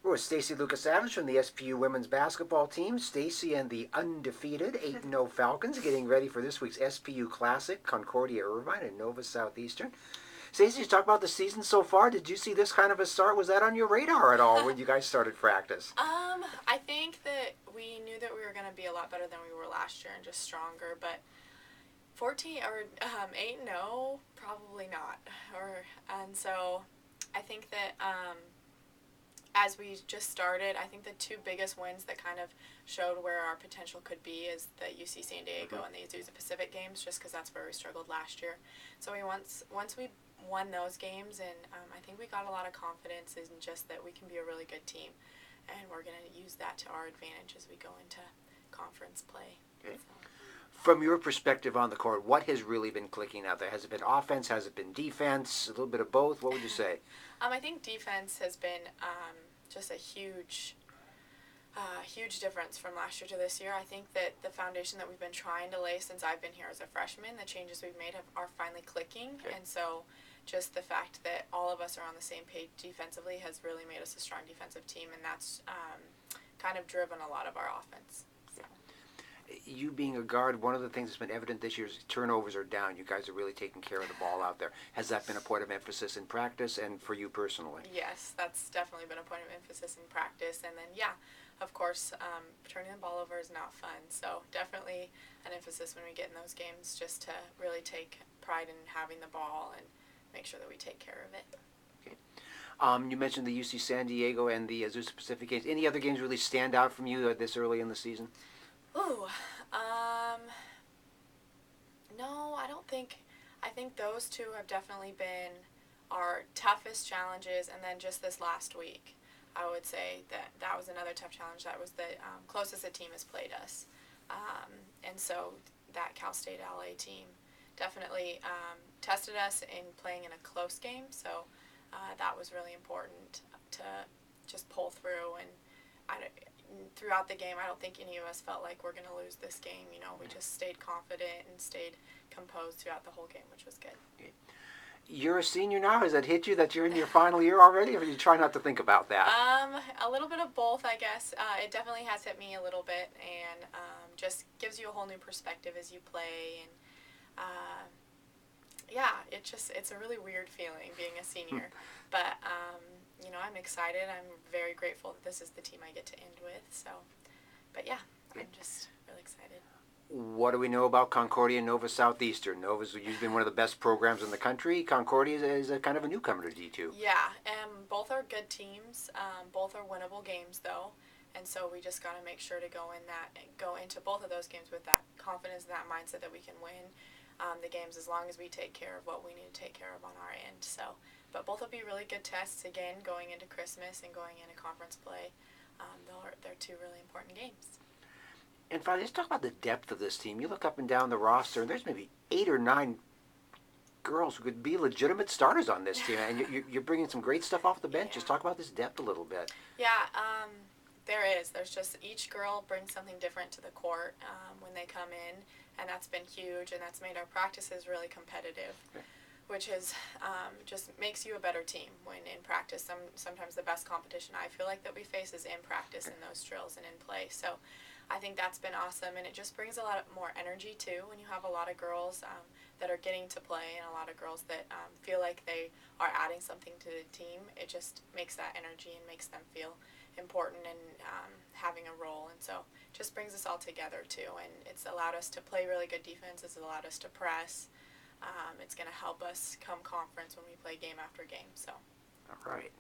We're with Stacey Lukasiewicz from the SPU women's basketball team. Stacey and the undefeated 8-0 Falcons getting ready for this week's SPU Classic, Concordia Irvine and Nova Southeastern. Stacey, you talk about the season so far. Did you see this kind of a start? Was that on your radar at all when you guys started practice? I think that we knew that we were going to be a lot better than we were last year and just stronger, but 8-0, probably not. And so I think that as we just started, I think the two biggest wins that kind of showed where our potential could be is the UC San Diego and the Azusa Pacific games, just because that's where we struggled last year. So once we won those games, and I think we got a lot of confidence in just that we can be a really good team, and we're going to use that to our advantage as we go into conference play. Okay. So. From your perspective on the court, what has really been clicking out there? Has it been offense? Has it been defense? A little bit of both? What would you say? I think defense has been just a huge difference from last year to this year. I think that the foundation that we've been trying to lay since I've been here as a freshman, the changes we've made are finally clicking. Okay. And so just the fact that all of us are on the same page defensively has really made us a strong defensive team, and that's kind of driven a lot of our offense. So. You being a guard, one of the things that's been evident this year is turnovers are down. You guys are really taking care of the ball out there. Has that been a point of emphasis in practice and for you personally? Yes, that's definitely been a point of emphasis in practice. And then, of course, turning the ball over is not fun. So definitely an emphasis when we get in those games just to really take pride in having the ball and make sure that we take care of it. Okay. You mentioned the UC San Diego and the Azusa Pacific games. Any other games really stand out from you this early in the season? Ooh, no, I don't think. I think those two have definitely been our toughest challenges, and then just this last week, I would say that was another tough challenge. That was the closest a team has played us, and so that Cal State LA team definitely tested us in playing in a close game. So that was really important to just pull through, and throughout the game, I don't think any of us felt like we're going to lose this game. You know, we just stayed confident and stayed composed throughout the whole game, which was good. Okay. You're a senior now. Has that hit you that you're in your final year already, or you try not to think about that? A little bit of both, I guess. It definitely has hit me a little bit, and just gives you a whole new perspective as you play. And it's a really weird feeling being a senior. But I'm excited. I'm very grateful that this is the team I get to end with. So, but yeah, I'm just really excited. What do we know about Concordia and Nova Southeastern? Nova's usually been one of the best programs in the country. Concordia is a kind of a newcomer to D2. Yeah, and both are good teams. Both are winnable games, though. And so we just got to make sure to go into both of those games with that confidence and that mindset that we can win the games as long as we take care of what we need to take care of on our end. So, but both will be really good tests again going into Christmas and going into conference play. They're two really important games. And finally, let's talk about the depth of this team. You look up and down the roster, and there's maybe 8 or 9 girls who could be legitimate starters on this team. And you're bringing some great stuff off the bench. Yeah. Just talk about this depth a little bit. Yeah, there is. There's just each girl brings something different to the court when they come in, and that's been huge, and that's made our practices really competitive. Okay. Which is just makes you a better team when in practice. Sometimes the best competition I feel like that we face is in practice in those drills and in play. So I think that's been awesome, and it just brings a lot more energy too when you have a lot of girls that are getting to play and a lot of girls that feel like they are adding something to the team. It just makes that energy and makes them feel important and having a role, and so just brings us all together too. And it's allowed us to play really good defense. It's allowed us to press. It's going to help us come conference when we play game after game. So. All right.